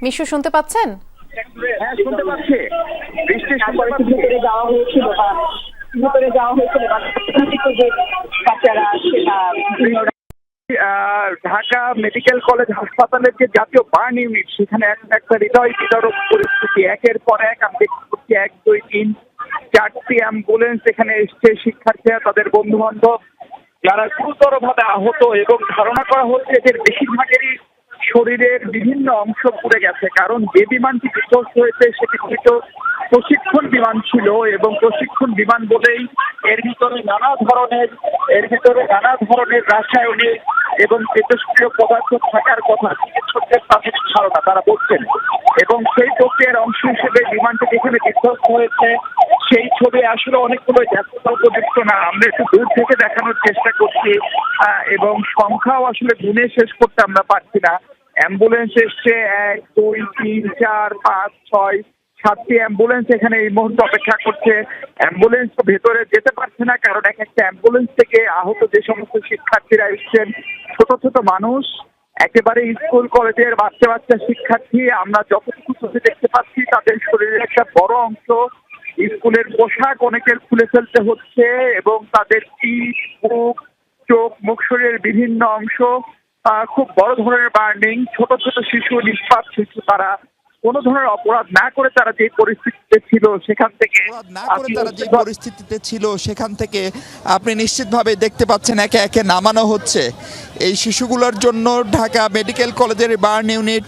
মিশু শুনতে পাচ্ছেন? হ্যাঁ, শুনতে পাচ্ছি। বৃষ্টির ভিতরে যাওয়া হয়েছিল বা ভিতরে যাওয়া হয়েছিল বা যে বাচ্চারা সেটা ঢাকা মেডিকেল কলেজ হাসপাতালের যে জাতীয় বার্ন ইউনিট, সেখানে একটা হৃদয় বিদারক পরিস্থিতি। একের পর এক আমি দেখতে পাচ্ছি 1, 2, 3, 4টি অ্যাম্বুলেন্স এখানে এসছে। শিক্ষার্থীরা, তাদের বন্ধু বান্ধব যারা গুরুতর ভাবে আহত, এবং ধারণা করা হচ্ছে এদের বেশিরভাগেরই শরীরের বিভিন্ন অংশ পুড়ে গেছে। কারণ যে বিমানটি বিধ্বস্ত হয়েছে সেটি হয়তো প্রশিক্ষণ বিমান ছিল, এবং প্রশিক্ষণ বিমান বলেই এর ভিতরে নানা ধরনের রাসায়নিক এবং তেজস্ক্রিয় পদার্থ থাকার কথা চিকিৎসকদের প্রাথমিক ধারণা, তারা বলছেন। এবং সেই প্রক্রিয়ার অংশ হিসেবে বিমানটি যেখানে বিধ্বস্ত হয়েছে সেই ছবি আসলে অনেকগুলো ব্যস্ততা উপযুক্ত না। আমরা একটু দূর থেকে দেখানোর চেষ্টা করছি, এবং সংখ্যাও আসলে গুণে শেষ করতে আমরা পারছি না। অ্যাম্বুলেন্স এসছে 1, 2, 3, 4, 5, 6, 7টি অ্যাম্বুলেন্স এখানে এই মুহূর্তে অপেক্ষা করছে। অ্যাম্বুলেন্স ভেতরে যেতে পারছে না, কারণ এক একটা অ্যাম্বুলেন্স থেকে আহত যে সমস্ত শিক্ষার্থীরা এসছেন, ছোট ছোট মানুষ, একেবারে স্কুল কলেজের বাচ্চা শিক্ষার্থী। আমরা যতটুকু চোখে দেখতে পাচ্ছি তাদের শরীরের একটা বড় অংশ, স্কুলের পোশাক অনেকের খুলে ফেলতে হচ্ছে, এবং তাদের পিঠ, বুক, চোখ, মুখ, শরীরের বিভিন্ন অংশ খুব বড় ধরনের বার্নিং। ছোট ছোট শিশু, নিষ্পাপ শিশু, তারা কোনো ধরনের অপরাধ না করে তারা যে পরিস্থিতিতে ছিল সেখান থেকে আপনি নিশ্চিতভাবে দেখতে পাচ্ছেন একে একে নামানো হচ্ছে। এই শিশুগুলোর জন্য ঢাকা মেডিকেল কলেজের বার্ন ইউনিট,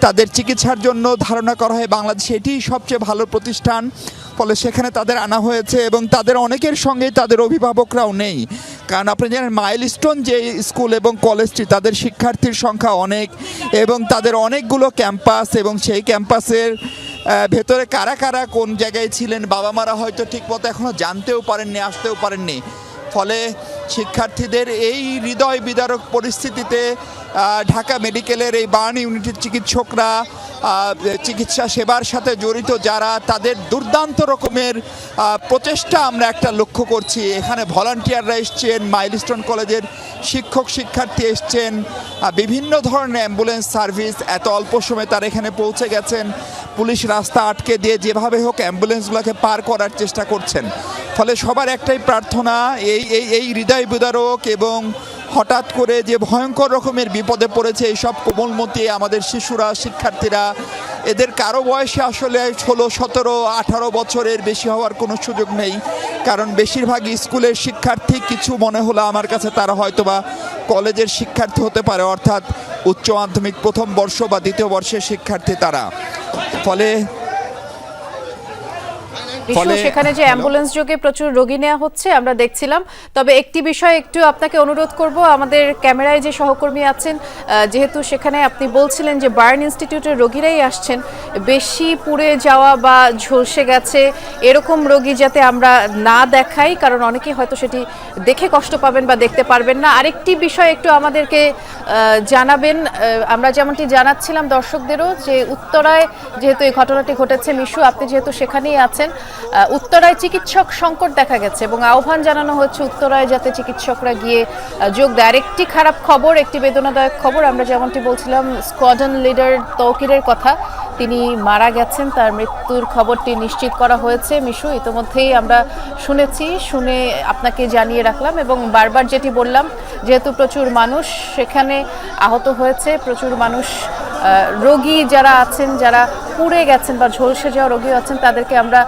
তাদের চিকিৎসার জন্য ধারণা করা হয় বাংলাদেশে এটিই সবচেয়ে ভালো প্রতিষ্ঠান। ফলে সেখানে তাদের আনা হয়েছে, এবং তাদের অনেকের সঙ্গেই তাদের অভিভাবকরাও নেই। কারণ আপনি জানেন মাইলস্টোন যে স্কুল এবং কলেজটি, তাদের শিক্ষার্থীর সংখ্যা অনেক, এবং তাদের অনেকগুলো ক্যাম্পাস, এবং সেই ক্যাম্পাসের ভেতরে কারা কারা কোন জায়গায় ছিলেন বাবা মারা হয়তো ঠিকমতো এখনও জানতেও পারেননি, আসতেও পারেননি। ফলে শিক্ষার্থীদের এই হৃদয় বিদারক পরিস্থিতিতে ঢাকা মেডিকেলের এই বার্ন ইউনিটের চিকিৎসকরা, চিকিৎসা সেবার সাথে জড়িত যারা, তাদের দুর্দান্ত রকমের প্রচেষ্টা আমরা একটা লক্ষ্য করছি। এখানে ভলান্টিয়াররা এসছেন, মাইলস্টোন কলেজের শিক্ষার্থী এসছেন, বিভিন্ন ধরনের অ্যাম্বুলেন্স সার্ভিস, এত অল্প সময়ে তারা এখানে পৌঁছে গেছেন। পুলিশ রাস্তা আটকে দিয়ে যেভাবে হোক অ্যাম্বুলেন্সগুলোকে পার করার চেষ্টা করছেন। ফলে সবার একটাই প্রার্থনা, এই হৃদয় বিদারক এবং হঠাৎ করে যে ভয়ঙ্কর রকমের বিপদে পড়েছে এইসব কোমলমতি আমাদের শিশুরা, শিক্ষার্থীরা, এদের কারো বয়সে আসলে 16, 17, 18 বছরের বেশি হওয়ার কোনো সুযোগ নেই। কারণ বেশিরভাগ স্কুলের শিক্ষার্থী, কিছু মনে হলো আমার কাছে তারা হয়তোবা কলেজের শিক্ষার্থী হতে পারে, অর্থাৎ উচ্চ মাধ্যমিক প্রথম বর্ষ বা দ্বিতীয় বর্ষের শিক্ষার্থী তারা। ফলে সেখানে যে অ্যাম্বুলেন্স যোগে প্রচুর রোগী নেওয়া হচ্ছে আমরা দেখছিলাম। তবে একটি বিষয় একটু আপনাকে অনুরোধ করব, আমাদের ক্যামেরায় যে সহকর্মী আছেন, যেহেতু সেখানে আপনি বলছিলেন যে বার্ন ইনস্টিটিউটের রোগীরাই আসছেন, বেশি পুড়ে যাওয়া বা ঝলসে গেছে এরকম রোগী যাতে আমরা না দেখাই, কারণ অনেকে হয়তো সেটি দেখে কষ্ট পাবেন বা দেখতে পারবেন না। আরেকটি বিষয় একটু আমাদেরকে জানাবেন, আমরা যেমনটি জানাচ্ছিলাম দর্শকদেরও, যে উত্তরায় যেহেতু এই ঘটনাটি ঘটেছে, মিশু আপনি যেহেতু সেখানেই আছেন, উত্তরায় চিকিৎসক সংকট দেখা গেছে এবং আহ্বান জানানো হচ্ছে উত্তরায় যাতে চিকিৎসকরা গিয়ে যোগ দেয়। আরেকটি খারাপ খবর, একটি বেদনাদায়ক খবর, আমরা যেমনটি বলছিলাম স্কোয়াড্রন লিডার তৌকিরের কথা, তিনি মারা গেছেন, তার মৃত্যুর খবরটি নিশ্চিত করা হয়েছে। মিশু ইতিমধ্যেই আমরা শুনে আপনাকে জানিয়ে রাখলাম, এবং বারবার যেটি বললাম, যেহেতু প্রচুর মানুষ সেখানে আহত হয়েছে, প্রচুর মানুষ, রোগী যারা আছেন, যারা পুড়ে গেছেন বা ঝলসে যাওয়া রোগী আছেন, তাদেরকে আমরা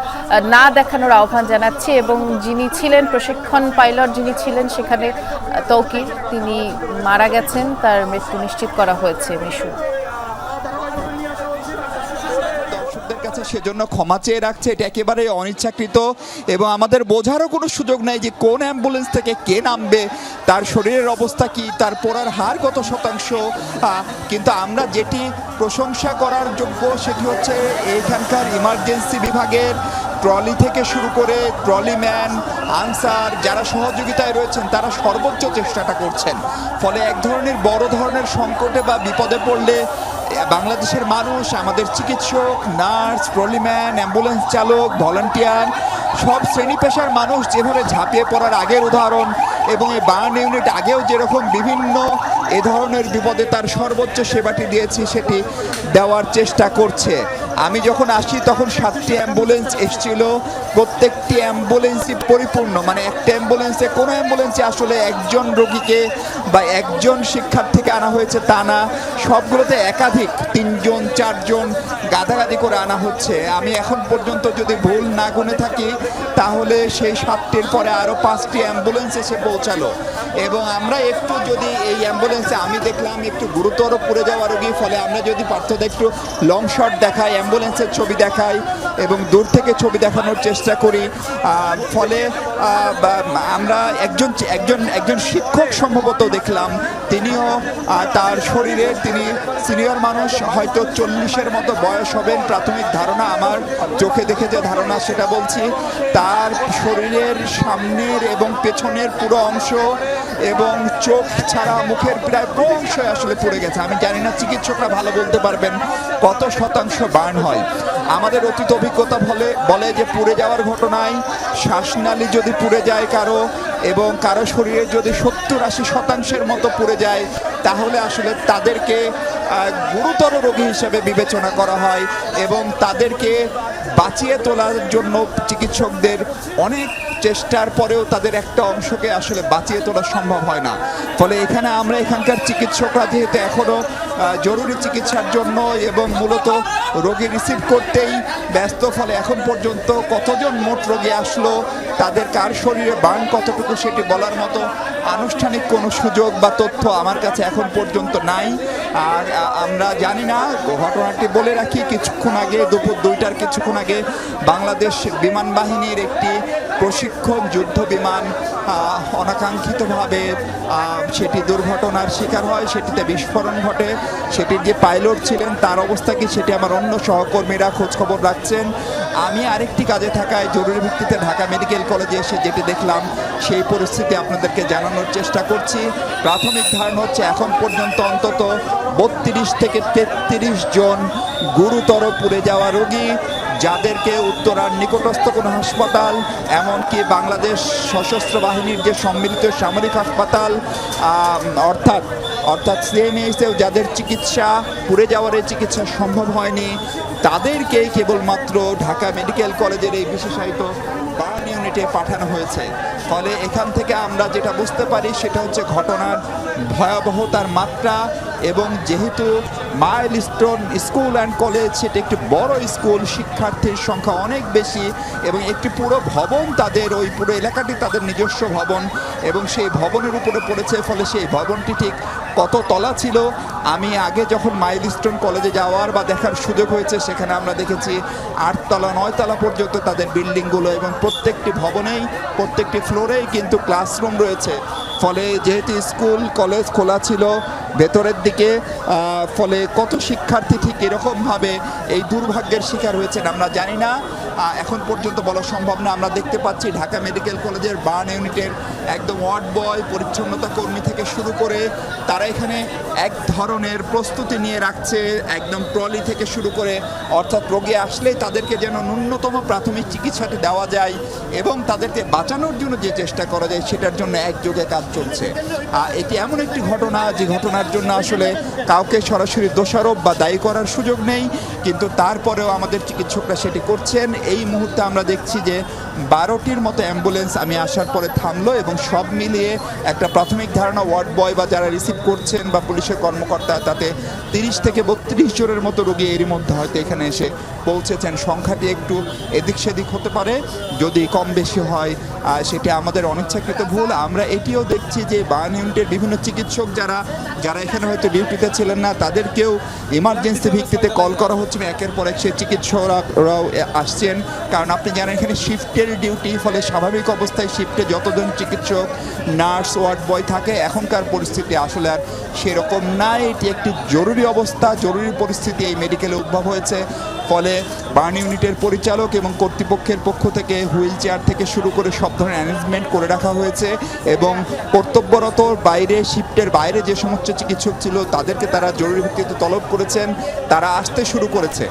না দেখানোর আহ্বান জানাচ্ছি। এবং যিনি ছিলেন প্রশিক্ষণ পাইলট, যিনি ছিলেন সেখানে তৌকির, তিনি মারা গেছেন, তার মৃত্যু নিশ্চিত করা হয়েছে। মিশু কাছে সেজন্য ক্ষমা চেয়ে রাখছে, এটা একেবারে অনিচ্ছাকৃত, এবং আমাদের বোঝারও কোনো সুযোগ নেই যে কোন অ্যাম্বুলেন্স থেকে কে নামবে, তার শরীরের অবস্থা কি, তার পড়ার হার কত শতাংশ। কিন্তু আমরা যেটি প্রশংসা করার যোগ্য সেটি হচ্ছে এইখানকার ইমার্জেন্সি বিভাগের ট্রলি থেকে শুরু করে ট্রলিম্যান, আনসার যারা সহযোগিতায় রয়েছেন তারা সর্বোচ্চ চেষ্টাটা করছেন। ফলে এক ধরনের বড় ধরনের সংকটে বা বিপদে পড়লে বাংলাদেশের মানুষ, আমাদের চিকিৎসক, নার্স, ট্রলিম্যান, অ্যাম্বুলেন্স চালক, ভলান্টিয়ার, সব শ্রেণী পেশার মানুষ যেভাবে ঝাঁপিয়ে পড়ার আগের উদাহরণ এবং এই বার্ন ইউনিট আগেও যেরকম বিভিন্ন এ ধরনের বিপদে তার সর্বোচ্চ সেবাটি দিয়েছি সেটি দেওয়ার চেষ্টা করছে। আমি যখন আসি তখন 7টি অ্যাম্বুলেন্স এসেছিল, প্রত্যেকটি অ্যাম্বুলেন্সই পরিপূর্ণ, মানে একটা অ্যাম্বুলেন্সে কোনো অ্যাম্বুলেন্সে আসলে একজন রোগীকে বা একজন শিক্ষার্থীকে আনা হয়েছে তা না, সবগুলোতে একাধিক 3জন 4জন গাদাগাদি করে আনা হচ্ছে। আমি এখন পর্যন্ত যদি ভুল না গুনে থাকি তাহলে সেই 7টির পরে আরও 5টি অ্যাম্বুলেন্স এসে পৌঁছালো। এবং আমরা একটু যদি এই অ্যাম্বুলেন্সে আমি দেখলাম একটু গুরুতর পড়ে যাওয়া রোগী, ফলে আমরা যদি পারতো একটু লং শট দেখাই, অ্যাম্বুলেন্সের ছবি দেখাই এবং দূর থেকে ছবি দেখানোর চেষ্টা করি। ফলে আমরা একজন শিক্ষক সম্ভবত দেখলাম, তিনিও তার শরীরের, তিনি সিনিয়র মানুষ, হয়তো 40-এর মতো বয়স হবেন প্রাথমিক ধারণা, আমার চোখে দেখে যে ধারণা সেটা বলছি। তার শরীরের সামনের এবং পেছনের পুরো অংশ এবং চোখ ছাড়া মুখের প্রায় পুরো অংশ আসলে পুড়ে গেছে। আমি জানি না চিকিৎসকরা ভালো বলতে পারবেন কত শতাংশ বার্ন হয়। আমাদের অতীত অভিজ্ঞতা বলে যে পুড়ে যাওয়ার ঘটনায় শ্বাসনালী যদি পুড়ে যায় কারো এবং কারো শরীরে যদি 70-80% মতো পুড়ে যায় তাহলে আসলে তাদেরকে গুরুতর রোগী হিসেবে বিবেচনা করা হয় এবং তাদেরকে বাঁচিয়ে তোলার জন্য চিকিৎসকদের অনেক চেষ্টার পরেও তাদের একটা অংশকে আসলে বাঁচিয়ে তোলা সম্ভব হয় না। ফলে আমরা এখানকার চিকিৎসকরা যেহেতু এখনও জরুরি চিকিৎসার জন্য এবং মূলত রোগী রিসিভ করতেই ব্যস্ত, ফলে এখন পর্যন্ত কতজন মোট রোগী আসলো, তাদের কার শরীরে বার্ন কতটুকু সেটি বলার মতো আনুষ্ঠানিক কোনো সুযোগ বা তথ্য আমার কাছে এখন পর্যন্ত নাই। আর আমরা জানি না, ঘটনাটি বলে রাখি, কিছুক্ষণ আগে দুপুর 2টার কিছুক্ষণ আগে বাংলাদেশ বিমান বাহিনীর একটি প্রশিক্ষণ যুদ্ধ বিমান অনাকাঙ্ক্ষিতভাবে সেটি দুর্ঘটনার শিকার হয়, সেটিতে বিস্ফোরণ ঘটে। সেটির যে পাইলট ছিলেন তার অবস্থা কি সেটি আমার অন্য সহকর্মীরা খোঁজখবর রাখছেন। আমি আরেকটি কাজে থাকায় জরুরি ভিত্তিতে ঢাকা মেডিকেল কলেজে এসে যেটি দেখলাম সেই পরিস্থিতি আপনাদেরকে জানানোর চেষ্টা করছি। প্রাথমিক ধারণা হচ্ছে এখন পর্যন্ত অন্তত 32 থেকে 33 জন গুরুতর পুড়ে যাওয়া রোগী, যাদেরকে উত্তরার নিকটস্থ কোনো হাসপাতাল, এমনকি বাংলাদেশ সশস্ত্র বাহিনীর যে সম্মিলিত সামরিক হাসপাতাল অর্থাৎ সিএমএইচেও যাদের চিকিৎসা, পুড়ে যাওয়ার এই চিকিৎসা সম্ভব হয়নি, তাদেরকেই কেবলমাত্র ঢাকা মেডিকেল কলেজের এই বিশেষায়িত বার্ন ইউনিটে পাঠানো হয়েছে। ফলে এখান থেকে আমরা যেটা বুঝতে পারি সেটা হচ্ছে ঘটনার ভয়াবহতার মাত্রা। এবং যেহেতু মাইলস্টোন স্কুল অ্যান্ড কলেজ সেটি একটি বড় স্কুল, শিক্ষার্থীর সংখ্যা অনেক বেশি এবং একটি পুরো ভবন, তাদের ওই পুরো এলাকাটি তাদের নিজস্ব ভবন এবং সেই ভবনের উপরে পড়েছে। ফলে সেই ভবনটি ঠিক কত তলা ছিল, আমি আগে যখন মাইলস্টোন কলেজে যাওয়ার বা দেখার সুযোগ হয়েছে সেখানে আমরা দেখেছি 8 তলা 9 তলা পর্যন্ত তাদের বিল্ডিংগুলো এবং প্রত্যেকটি ভবনেই প্রত্যেকটি ফ্লোরেই কিন্তু ক্লাসরুম রয়েছে। ফলে যেহেতু স্কুল কলেজ খোলা ছিল ভেতরের দিকে, ফলে কত শিক্ষার্থী ঠিক এরকমভাবে এই দুর্ভাগ্যের শিকার হয়েছেন আমরা জানি না, এখন পর্যন্ত বলা সম্ভব না। আমরা দেখতে পাচ্ছি ঢাকা মেডিকেল কলেজের বার্ন ইউনিটের একদম ওয়ার্ড বয়, পরিচ্ছন্নতা কর্মী থেকে শুরু করে তারা এখানে এক ধরনের প্রস্তুতি নিয়ে রাখছে, একদম ট্রলি থেকে শুরু করে, অর্থাৎ রোগী আসলেই তাদেরকে যেন ন্যূনতম প্রাথমিক চিকিৎসাটি দেওয়া যায় এবং তাদেরকে বাঁচানোর জন্য যে চেষ্টা করা যায় সেটার জন্য একযোগে কাজ চলছে। এটি এমন একটি ঘটনা যে ঘটনার জন্য আসলে কাউকে সরাসরি দোষারোপ বা দায়ী করার সুযোগ নেই, কিন্তু তারপরেও আমাদের চিকিৎসকরা সেটি করছেন। এই মুহূর্তে আমরা দেখছি যে 12টির মতো অ্যাম্বুলেন্স আমি আসার পরে থামলো এবং সব মিলিয়ে একটা প্রাথমিক ধারণা ওয়ার্ড বয় বা যারা রিসিভ করছেন বা পুলিশের কর্মকর্তা, তাতে 30 থেকে 32 জনের মতো রোগী এরই মধ্যে হয়তো এখানে এসে পৌঁছেছেন। সংখ্যাটি একটু এদিক সেদিক হতে পারে, যদি কম বেশি হয় সেটি আমাদের অনিচ্ছাকৃত ভুল। আমরা এটিও দেখছি যে বার্ন ইউনিটের বিভিন্ন চিকিৎসক যারা এখানে হয়তো ডিউটিতে ছিলেন না তাদেরকেও ইমার্জেন্সি ভিত্তিতে কল করা হচ্ছে, একের পর এক সে চিকিৎসকরাও আসছেন। কারণ আপনি জানেন এখানে শিফটের ডিউটি, ফলে স্বাভাবিক অবস্থায় শিফটে যতজন চিকিৎসক, নার্স, ওয়ার্ড বয় থাকে, এখনকার পরিস্থিতি আসলে আর সেরকম না। এটি একটি জরুরি অবস্থা, জরুরি পরিস্থিতি এই মেডিকেলে উদ্ভব হয়েছে। ফলে বার্ন ইউনিটের পরিচালক এবং কর্তৃপক্ষের পক্ষ থেকে হুইল চেয়ার থেকে শুরু করে সব ধরনের অ্যারেঞ্জমেন্ট করে রাখা হয়েছে এবং কর্তব্যরত বাইরে, শিফটের বাইরে যে সমস্ত চিকিৎসক ছিল তাদেরকে তারা জরুরি ভিত্তিতে তলব করেছেন, তারা আসতে শুরু করেছে।